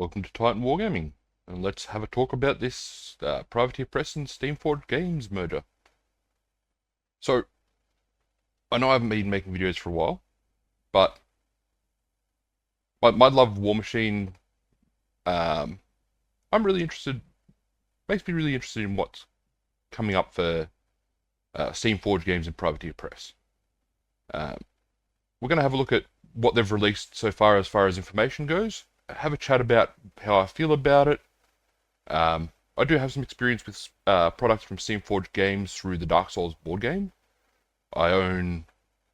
Welcome to Titan Wargaming, and let's have a talk about this Privateer Press and Steamforged Games merger. So, I know I haven't been making videos for a while, but my love of Warmachine, I'm really interested, makes me really interested in what's coming up for Steamforged Games and Privateer Press. We're going to have a look at what they've released so far as information goes, have a chat about how I feel about it. I do have some experience with products from Steamforged Games through the Dark Souls board game. I own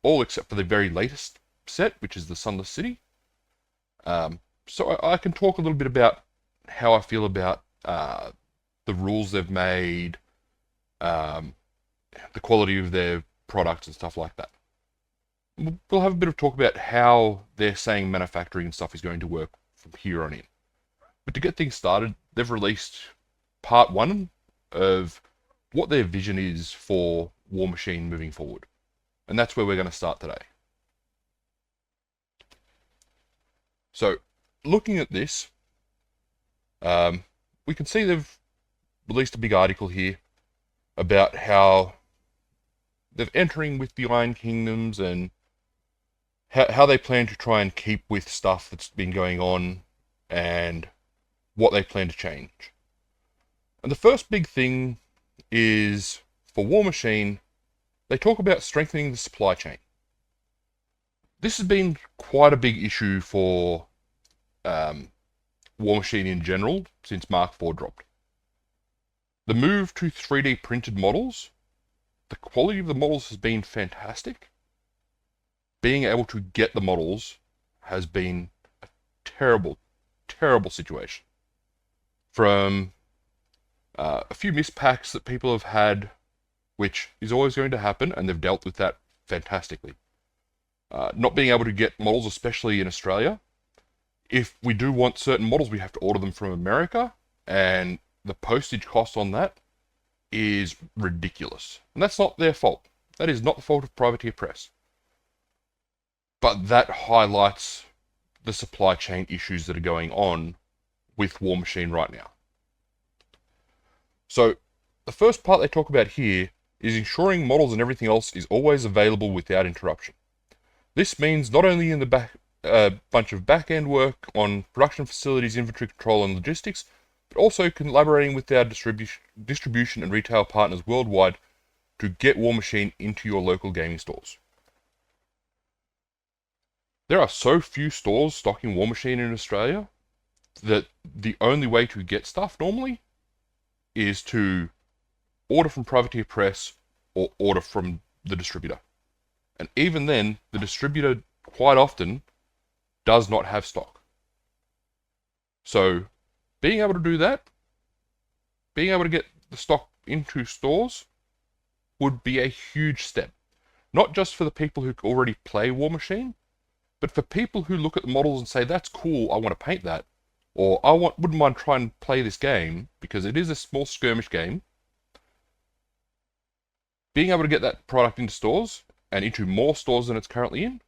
all except for the very latest set, which is the Sunless City. So I can talk a little bit about how I feel about the rules they've made, the quality of their products and stuff like that. We'll have a bit of talk about how they're saying manufacturing and stuff is going to work from here on in. But to get things started, they've released part one of what their vision is for Warmachine moving forward. And that's where we're going to start today. So, looking at this, we can see they've released a big article here about how they're entering with the Iron Kingdoms and how they plan to try and keep with stuff that's been going on and what they plan to change. And the first big thing is, for Warmachine, they talk about strengthening the supply chain. This has been quite a big issue for Warmachine in general since Mark IV dropped. The move to 3D printed models, the quality of the models has been fantastic. Being able to get the models has been a terrible, terrible situation. From a few mispacks that people have had, which is always going to happen, and they've dealt with that fantastically. Not being able to get models, especially in Australia. If we do want certain models, we have to order them from America, and the postage cost on that is ridiculous. And that's not their fault. That is not the fault of Privateer Press. But that highlights the supply chain issues that are going on with Warmachine right now. So, the first part they talk about here is ensuring models and everything else is always available without interruption. This means not only in the bunch of back-end work on production facilities, inventory control and logistics, but also collaborating with our distribution and retail partners worldwide to get Warmachine into your local gaming stores. There are so few stores stocking Warmachine in Australia that the only way to get stuff normally is to order from Privateer Press or order from the distributor. And even then, the distributor quite often does not have stock. So, being able to do that, being able to get the stock into stores would be a huge step. Not just for the people who already play Warmachine, but for people who look at the models and say, that's cool, I want to paint that, or wouldn't mind trying to play this game, because it is a small skirmish game, being able to get that product into stores, and into more stores than it's currently in,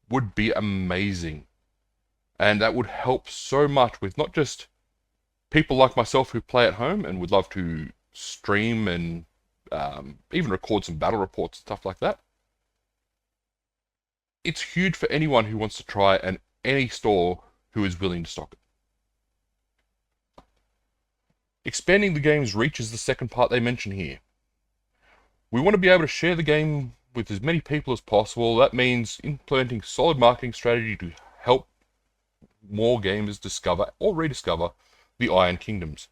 would be amazing. And that would help so much with not just people like myself who play at home and would love to stream and even record some battle reports and stuff like that. It's huge for anyone who wants to try and any store who is willing to stock it. Expanding the game's reach is the second part they mention here. We want to be able to share the game with as many people as possible. That means implementing solid marketing strategy to help more gamers discover or rediscover the Iron Kingdoms.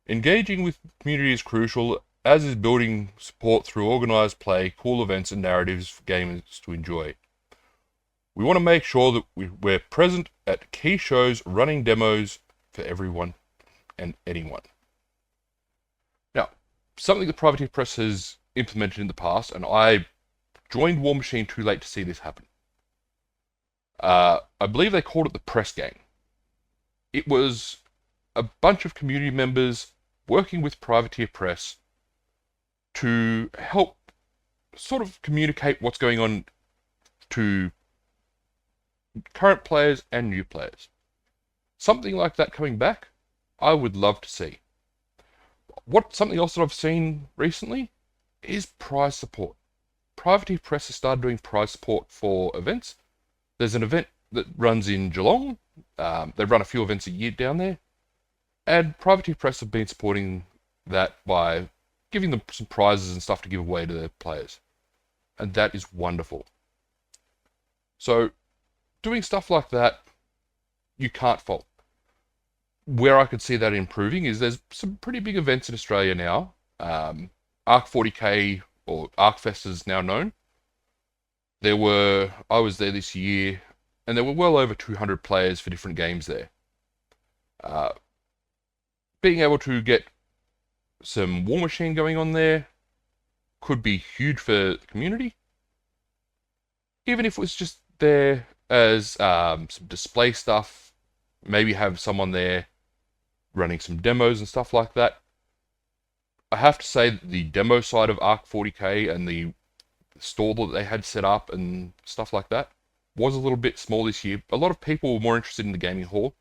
Engaging with the community is crucial, as is building support through organized play, cool events and narratives for gamers to enjoy. We want to make sure that we're present at key shows, running demos for everyone and anyone. Now, something that Privateer Press has implemented in the past, and I joined Warmachine too late to see this happen. I believe they called it the Press Gang. It was a bunch of community members working with Privateer Press to help sort of communicate what's going on to current players and new players. Something like that coming back, I would love to see. Something else that I've seen recently is prize support. Privateer Press has started doing prize support for events. There's an event that runs in Geelong. They run a few events a year down there. And Privateer Press have been supporting that by giving them some prizes and stuff to give away to their players. And that is wonderful. So, doing stuff like that, you can't fault. Where I could see that improving is there's some pretty big events in Australia now. Arc 40k, or ArcFest is now known. I was there this year, and there were well over 200 players for different games there. Being able to get some warmachine going on there could be huge for the community. Even if it was just there as some display stuff, maybe have someone there running some demos and stuff like that. I have to say that the demo side of Arc 40k and the store that they had set up and stuff like that was a little bit small this year. A lot of people were more interested in the gaming hall.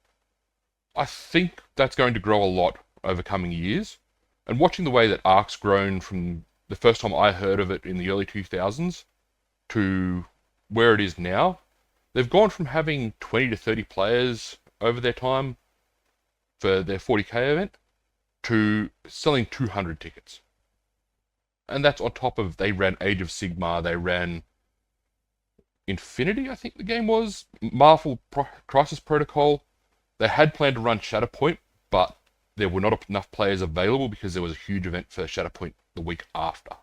I think that's going to grow a lot over coming years. And watching the way that Arc's grown from the first time I heard of it in the early 2000s to where it is now, they've gone from having 20 to 30 players over their time for their 40k event to selling 200 tickets. And that's on top of, they ran Age of Sigmar, they ran Infinity, I think the game was, Marvel Crisis Protocol. They had planned to run Shatterpoint, but there were not enough players available because there was a huge event for Shatterpoint the week after.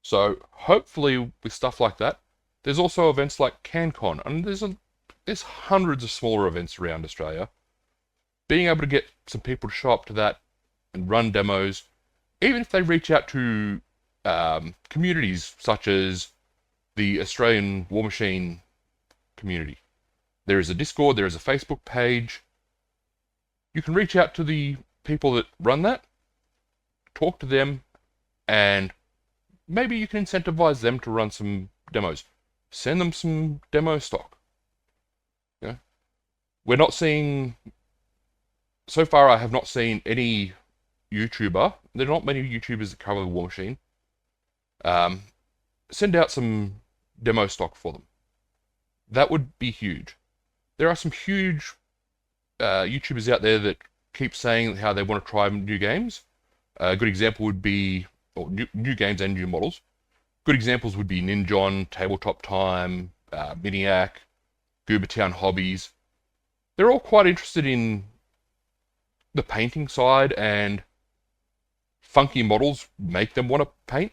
So hopefully with stuff like that, there's also events like CanCon, and there's hundreds of smaller events around Australia. Being able to get some people to show up to that and run demos, even if they reach out to communities such as the Australian Warmachine community. There is a Discord, there is a Facebook page. You can reach out to the people that run that, talk to them, and maybe you can incentivize them to run some demos. Send them some demo stock. You know? We're not seeing... So far, I have not seen any YouTuber, there are not many YouTubers that cover the Warmachine, send out some demo stock for them. That would be huge. There are some huge YouTubers out there that keep saying how they want to try new games. A good example would be, or new games and new models. Good examples would be Ninjon, Tabletop Time, Miniac, Goobertown Hobbies. They're all quite interested in the painting side, and funky models make them want to paint.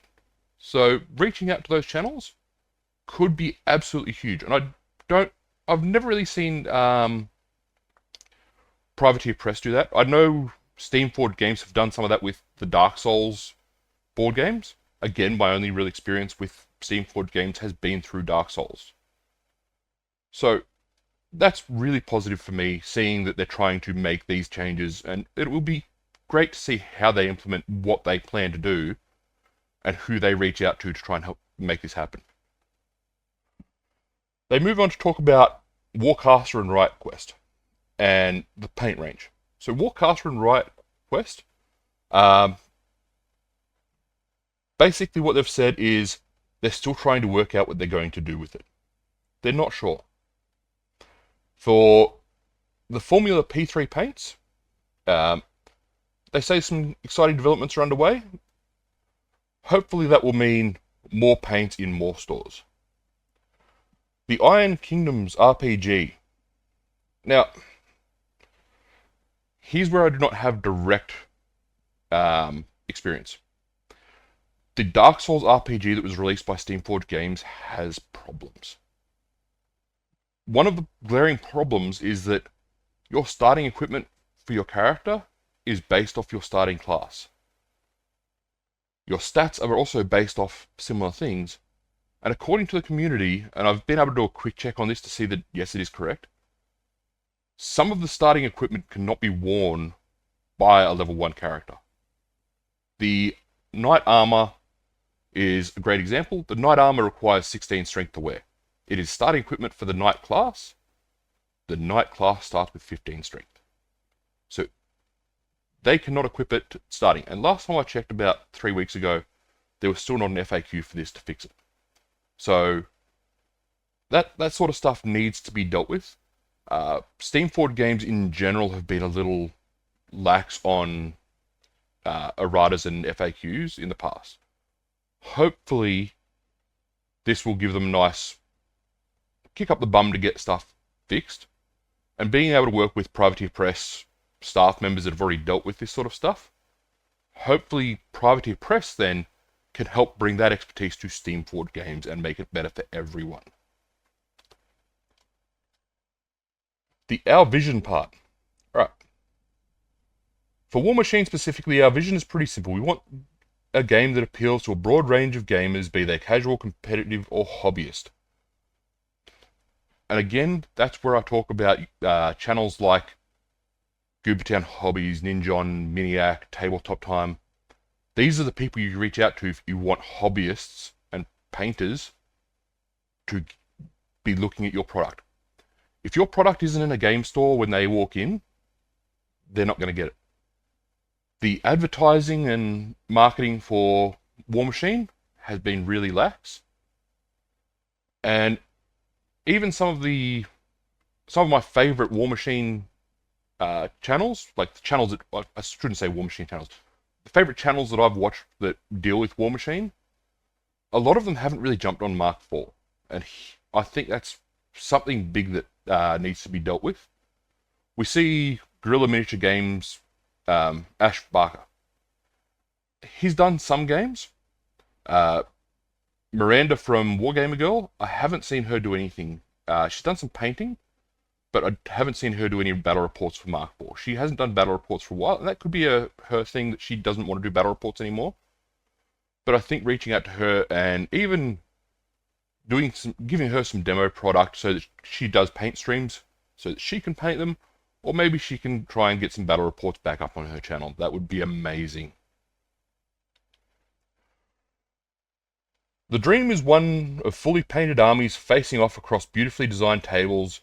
So reaching out to those channels could be absolutely huge. And I've never really seen Privateer Press do that. I know Steamforged games have done some of that with the Dark Souls board games. Again, my only real experience with Steamforged games has been through Dark Souls. So that's really positive for me, seeing that they're trying to make these changes, and it will be great to see how they implement what they plan to do and who they reach out to try and help make this happen. They move on to talk about Warcaster and Riot Quest and the paint range. So Warcaster and Riot Quest, basically what they've said is they're still trying to work out what they're going to do with it. They're not sure. For the Formula P3 paints, they say some exciting developments are underway. Hopefully that will mean more paints in more stores. The Iron Kingdoms RPG. Now, here's where I do not have direct experience. The Dark Souls RPG that was released by Steamforged Games has problems. One of the glaring problems is that your starting equipment for your character is based off your starting class. Your stats are also based off similar things, and according to the community, and I've been able to do a quick check on this to see that yes, it is correct, some of the starting equipment cannot be worn by a level 1 character. The Knight Armor is a great example. The Knight Armor requires 16 strength to wear. It is starting equipment for the Knight class. The Knight class starts with 15 strength. So they cannot equip it starting. And last time I checked, about 3 weeks ago, there was still not an FAQ for this to fix it. So that sort of stuff needs to be dealt with. Steamforged games in general have been a little lax on erratas and FAQs in the past. Hopefully, this will give them a nice kick up the bum to get stuff fixed. And being able to work with Privateer Press staff members that have already dealt with this sort of stuff, hopefully Privateer Press then can help bring that expertise to Steamforged games and make it better for everyone. The Our Vision part. Alright. For Warmachine specifically, our vision is pretty simple. We want a game that appeals to a broad range of gamers, be they casual, competitive, or hobbyist. And again, that's where I talk about channels like Goobertown Hobbies, Ninjon, Miniac, Tabletop Time. These are the people you reach out to if you want hobbyists and painters to be looking at your product. If your product isn't in a game store when they walk in, they're not going to get it. The advertising and marketing for Warmachine has been really lax. And even some of my favorite Warmachine channels, like the channels that, I shouldn't say Warmachine channels, the favorite channels that I've watched that deal with Warmachine, a lot of them haven't really jumped on Mark IV. And I think that's something big that needs to be dealt with. We see Guerrilla Miniature Games, Ash Barker. He's done some games. Miranda from Wargaming Girl, I haven't seen her do anything. She's done some painting, but I haven't seen her do any battle reports for Mark IV. She hasn't done battle reports for a while, and that could be her thing, that she doesn't want to do battle reports anymore. But I think reaching out to her and even giving her some demo product so that she does paint streams, so that she can paint them, or maybe she can try and get some battle reports back up on her channel. That would be amazing. The dream is one of fully painted armies facing off across beautifully designed tables,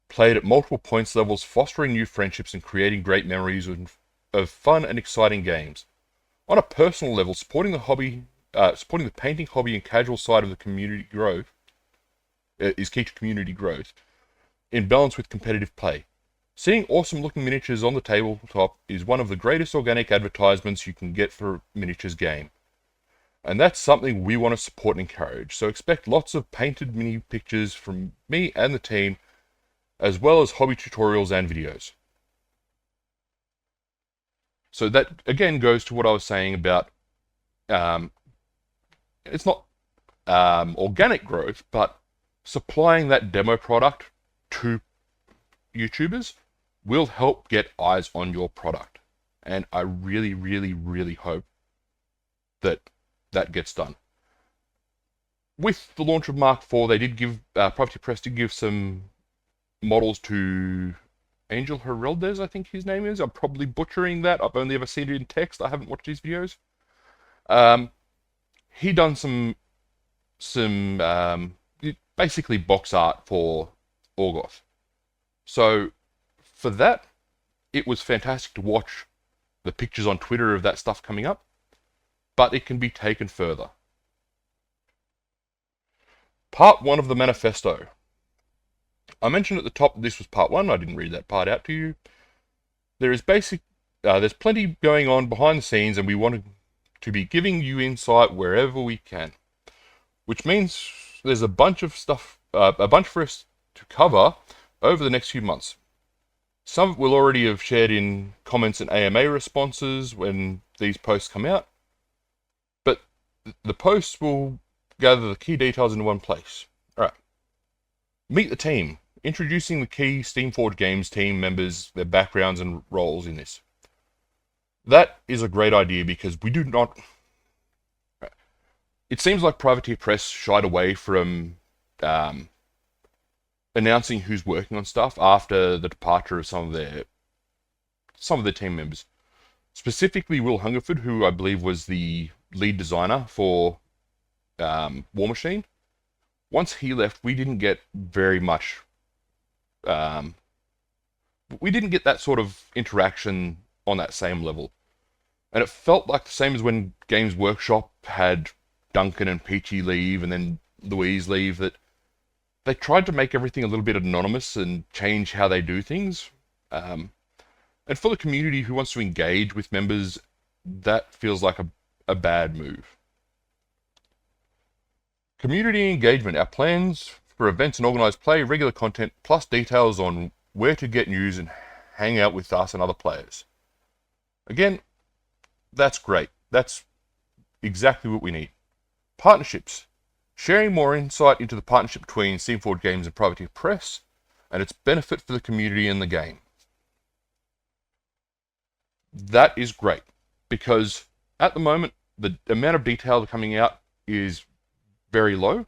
played at multiple points levels, fostering new friendships and creating great memories of fun and exciting games. On a personal level, supporting the painting hobby and casual side of the community growth is key to community growth, in balance with competitive play. Seeing awesome looking miniatures on the tabletop is one of the greatest organic advertisements you can get for a miniatures game. And that's something we want to support and encourage. So expect lots of painted mini pictures from me and the team, as well as hobby tutorials and videos. So that again goes to what I was saying about it's not organic growth, but supplying that demo product to YouTubers will help get eyes on your product. And I really, really, really hope that that gets done. With the launch of Mark IV, they did give, Privateer Press did give some models to Angel Heraldez, I think his name is. I'm probably butchering that. I've only ever seen it in text. I haven't watched his videos. He done some basically box art for Orgoth. So for that, it was fantastic to watch the pictures on Twitter of that stuff coming up, but it can be taken further. Part 1 of the manifesto. I mentioned at the top that this was part 1. I didn't read that part out to you. There's plenty going on behind the scenes, and we want to be giving you insight wherever we can. Which means there's a bunch of stuff, a bunch for us to cover over the next few months. Some we'll already have shared in comments and AMA responses when these posts come out. But the posts will gather the key details into one place. Alright. Meet the team. Introducing the key Steamforged Games team members, their backgrounds and roles in this. That is a great idea because we do not... It seems like Privateer Press shied away from announcing who's working on stuff after the departure of some of their team members. Specifically Will Hungerford, who I believe was the lead designer for Warmachine. Once he left, we didn't get very much We didn't get that sort of interaction on that same level. And it felt like the same as when Games Workshop had Duncan and Peachy leave and then Louise leave, that they tried to make everything a little bit anonymous and change how they do things. And for the community who wants to engage with members, that feels like a bad move. Community engagement. Our plans for events and organised play, regular content, plus details on where to get news and hang out with us and other players. Again, that's great. That's exactly what we need. Partnerships. Sharing more insight into the partnership between Steamforged Games and Privateer Press and its benefit for the community and the game. That is great, because at the moment, the amount of detail coming out is very low.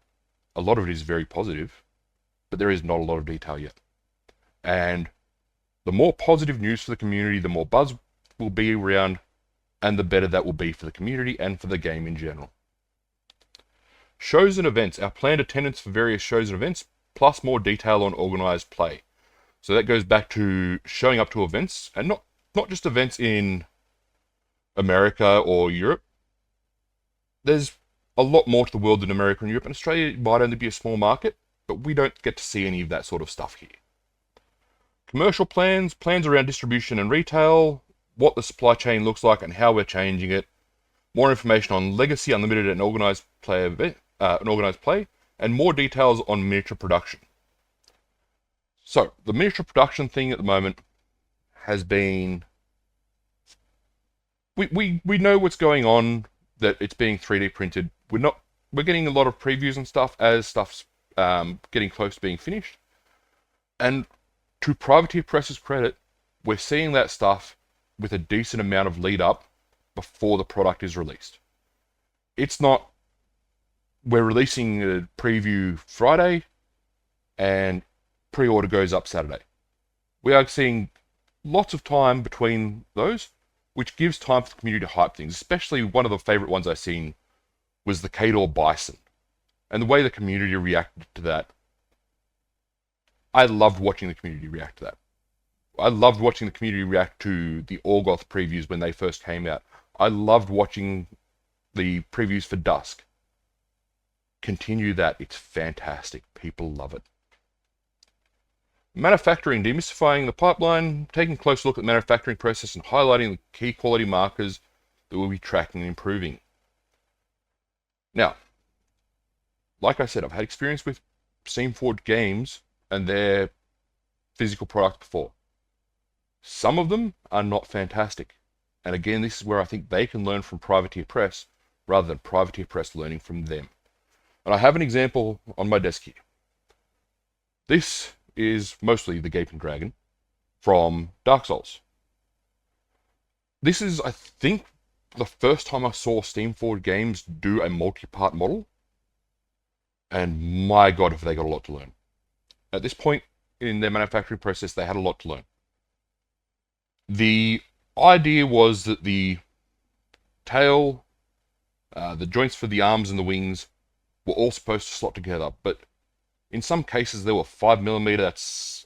A lot of it is very positive, but there is not a lot of detail yet. And the more positive news for the community, the more buzz will be around, and the better that will be for the community and for the game in general. Shows and events. Our planned attendance for various shows and events, plus more detail on organised play. So that goes back to showing up to events, and not just events in America or Europe. There's a lot more to the world than America and Europe, and Australia might only be a small market, but we don't get to see any of that sort of stuff here. Commercial plans, plans around distribution and retail, what the supply chain looks like and how we're changing it, more information on Legacy Unlimited and organised play, and more details on miniature production. So, the miniature production thing at the moment has been... We know what's going on, that it's being 3D printed. We're getting a lot of previews and stuff as stuff's getting close to being finished. And to Privateer Press's credit, we're seeing that stuff with a decent amount of lead up before the product is released. It's not, we're releasing a preview Friday and pre-order goes up Saturday. We are seeing lots of time between those, which gives time for the community to hype things. Especially one of the favourite ones I've seen was the Khador Bison. And the way the community reacted to that, I loved watching the community react to that. I loved watching the community react to the Orgoth previews when they first came out. I loved watching the previews for Dusk. Continue that. It's fantastic. People love it. Manufacturing, demystifying the pipeline, taking a close look at the manufacturing process and highlighting the key quality markers that we'll be tracking and improving. Now, like I said, I've had experience with Steamforged games and their physical products before. Some of them are not fantastic. And again, this is where I think they can learn from Privateer Press rather than Privateer Press learning from them. And I have an example on my desk here. This is mostly the Gaping Dragon from Dark Souls. This is, I think, the first time I saw Steamforged games do a multi-part model. And my God, have they got a lot to learn. At this point in their manufacturing process, they had a lot to learn. The idea was that the tail, the joints for the arms and the wings were all supposed to slot together, but in some cases there were 5mm, that's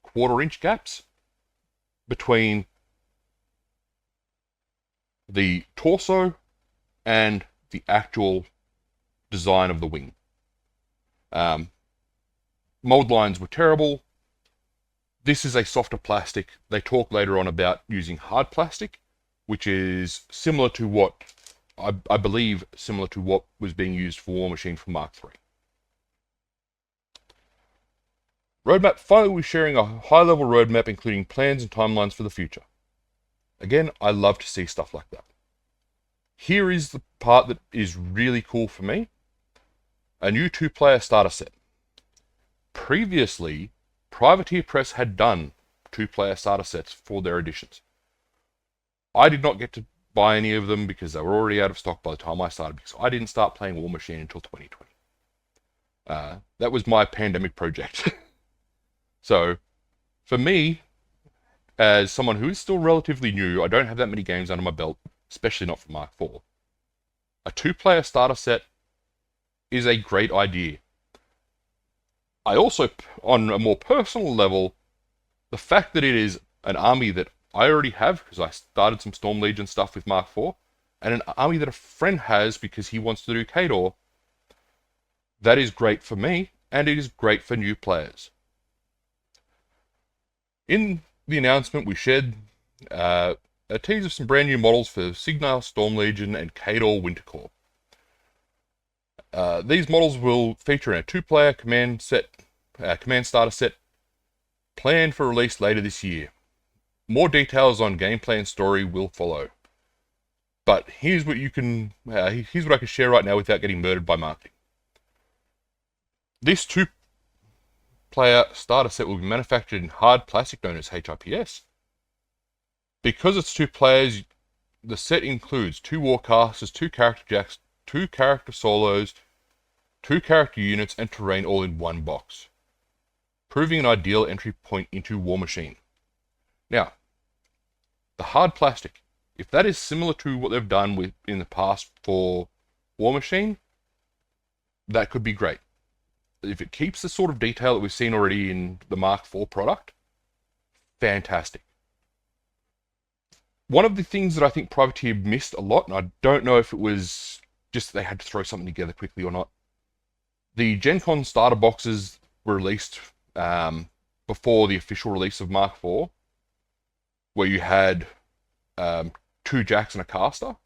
quarter-inch gaps between the torso and the actual design of the wing. Mold lines were terrible. This is a softer plastic. They talk later on about using hard plastic, which is similar to what, I believe, similar to what was being used for Warmachine for Mark III. Roadmap. Finally, we're sharing a high-level roadmap including plans and timelines for the future. Again, I love to see stuff like that. Here is the part that is really cool for me. A new 2-player starter set. Previously, Privateer Press had done 2-player starter sets for their editions. I did not get to buy any of them because they were already out of stock by the time I started, because I didn't start playing Warmachine until 2020. That was my pandemic project. So, for me, as someone who is still relatively new, I don't have that many games under my belt, especially not for Mark IV. A 2-player starter set is a great idea. I also, on a more personal level, The fact that it is an army that I already have, because I started some Storm Legion stuff with Mark IV, and an army that a friend has because he wants to do Khador, that is great for me, and it is great for new players. In the announcement, we shared a tease of some brand new models for Signar, Storm Legion, and Khador Winter Corps. These models will feature in a 2-player command starter set planned for release later this year. More details on gameplay and story will follow. But here's what I can share right now without getting murdered by marketing. This 2-player starter set will be manufactured in hard plastic known as HIPS. Because it's 2 players, the set includes 2 warcasters, 2 character jacks, 2 character solos, 2 character units, and terrain all in one box, proving an ideal entry point into Warmachine. Now, the hard plastic, if that is similar to what they've done in the past for Warmachine, that could be great. If it keeps the sort of detail that we've seen already in the Mark IV product, fantastic. One of the things that I think Privateer missed a lot, and I don't know if it was just they had to throw something together quickly or not, the Gen Con starter boxes were released before the official release of Mark IV, where you had 2 jacks and a caster.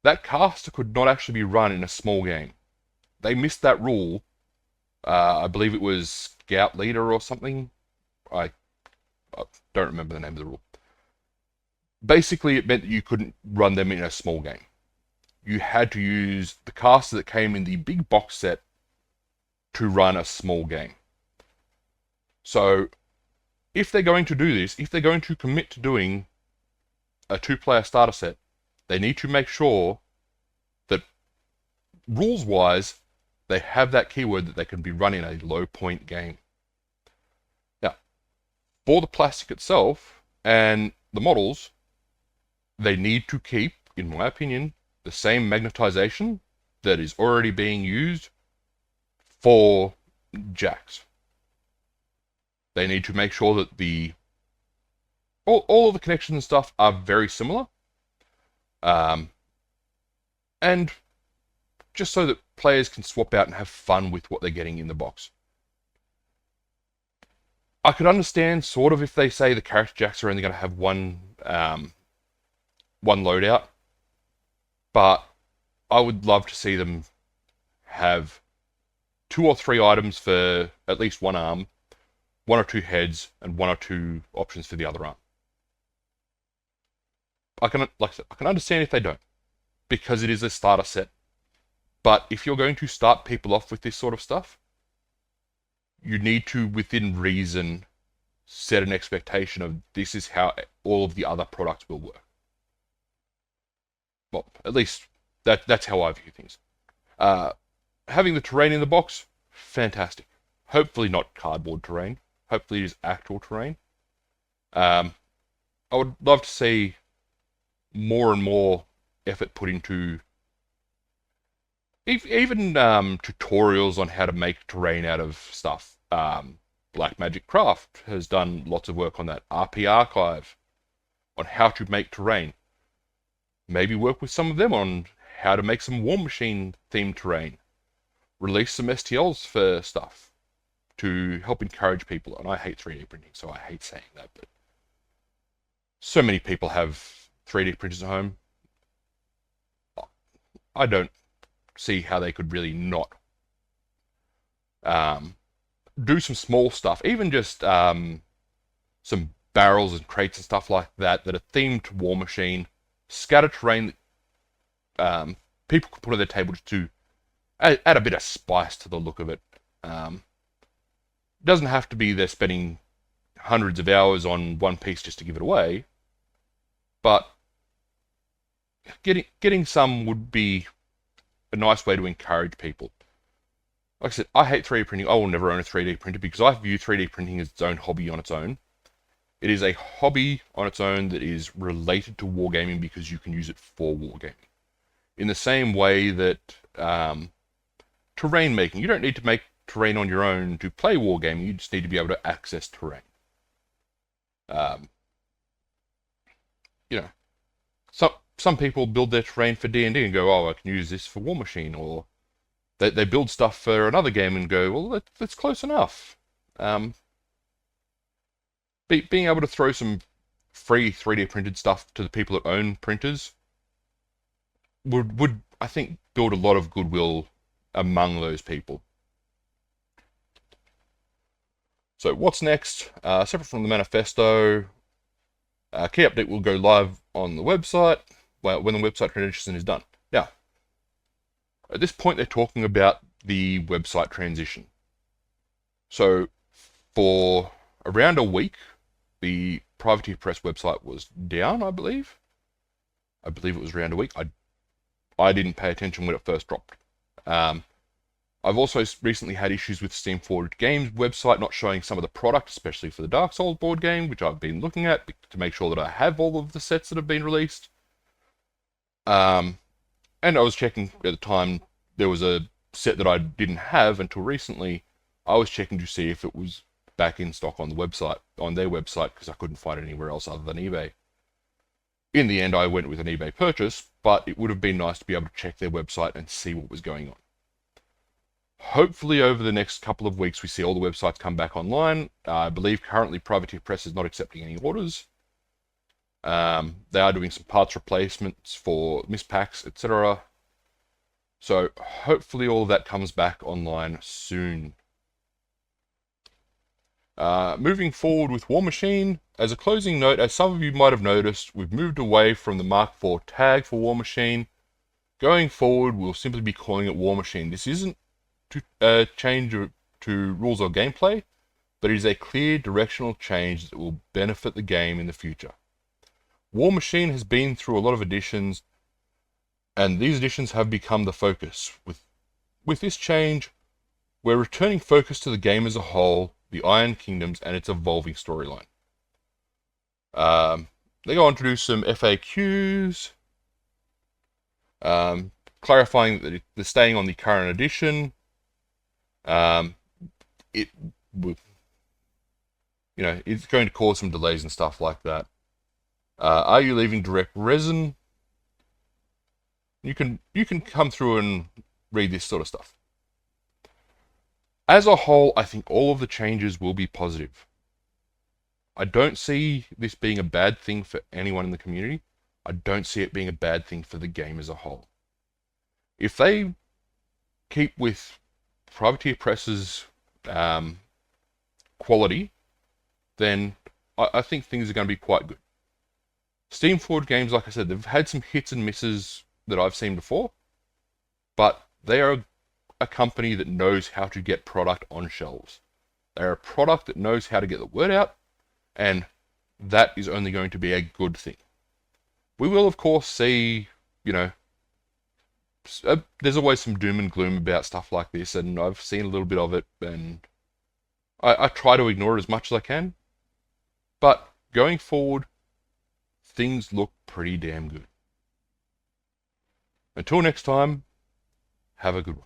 That caster could not actually be run in a small game. They missed that rule. I believe it was Scout Leader or something. I don't remember the name of the rule. Basically, it meant that you couldn't run them in a small game. You had to use the caster that came in the big box set to run a small game. So, if they're going to do this, if they're going to commit to doing a 2-player starter set, they need to make sure that, rules-wise, they have that keyword that they can be running a low-point game. Now, for the plastic itself and the models, they need to keep, in my opinion, the same magnetization that is already being used for jacks. They need to make sure that all of the connections and stuff are very similar. And just so that players can swap out and have fun with what they're getting in the box. I could understand sort of if they say the character jacks are only going to have one loadout, but I would love to see them have 2 or 3 items for at least one arm, 1 or 2 heads, and 1 or 2 options for the other arm. Like I said, I can understand if they don't, because it is a starter set. But if you're going to start people off with this sort of stuff, you need to, within reason, set an expectation of this is how all of the other products will work. Well, at least that's how I view things. Having the terrain in the box, fantastic. Hopefully not cardboard terrain. Hopefully it is actual terrain. I would love to see more and more effort put into even tutorials on how to make terrain out of stuff. Black Magic Craft has done lots of work on that. RP Archive on how to make terrain. Maybe work with some of them on how to make some Warmachine themed terrain. Release some STLs for stuff to help encourage people. And I hate 3D printing, so I hate saying that, but so many people have 3D printers at home. I don't see how they could really not do some small stuff, even just some barrels and crates and stuff like that are themed to Warmachine, scatter terrain that people could put on their table just to add a bit of spice to the look of it. Doesn't have to be they're spending hundreds of hours on one piece just to give it away, but getting some would be a nice way to encourage people. Like I said, I hate 3D printing. I will never own a 3D printer because I view 3D printing as its own hobby on its own. It is a hobby on its own that is related to wargaming because you can use it for wargaming. In the same way that terrain making, you don't need to make terrain on your own to play wargaming. You just need to be able to access terrain. Um, you know, some people build their terrain for D&D and go, oh, I can use this for Warmachine, or they build stuff for another game and go, well, that's close enough. Being able to throw some free 3D printed stuff to the people that own printers would I think build a lot of goodwill among those people. So what's next? Separate from the manifesto, key update will go live on the website when the website transition is done. Now, at this point, they're talking about the website transition. So for around a week, the Privateer Press website was down, I believe. I believe it was around a week. I didn't pay attention when it first dropped. I've also recently had issues with Steamforged Games website not showing some of the product, especially for the Dark Souls board game, which I've been looking at to make sure that I have all of the sets that have been released. And I was checking at the time, there was a set that I didn't have until recently. I was checking to see if it was back in stock on the website, on their website, because I couldn't find it anywhere else other than eBay. In the end, I went with an eBay purchase, but it would have been nice to be able to check their website and see what was going on. Hopefully over the next couple of weeks we see all the websites come back online. I believe currently Privateer Press is not accepting any orders. They are doing some parts replacements for mispacks, etc. So hopefully all of that comes back online soon. Moving forward with Warmachine, as a closing note, as some of you might have noticed, we've moved away from the Mark IV tag for Warmachine. Going forward, we'll simply be calling it Warmachine. This isn't to change to rules or gameplay, but it is a clear directional change that will benefit the game in the future. Warmachine has been through a lot of additions, and these additions have become the focus. With this change, we're returning focus to the game as a whole, the Iron Kingdoms, and its evolving storyline. They go on to do some FAQs, clarifying that they're staying on the current edition. It's going to cause some delays and stuff like that. Are you leaving direct resin? You can come through and read this sort of stuff. As a whole, I think all of the changes will be positive. I don't see this being a bad thing for anyone in the community. I don't see it being a bad thing for the game as a whole. If they keep with Privateer Press's quality, then I think things are going to be quite good. Steamforged Games, like I said, they've had some hits and misses that I've seen before, but they are a company that knows how to get product on shelves. They're a product that knows how to get the word out, and that is only going to be a good thing. We will, of course, see, there's always some doom and gloom about stuff like this, and I've seen a little bit of it, and I try to ignore it as much as I can. But going forward, things look pretty damn good. Until next time, have a good one.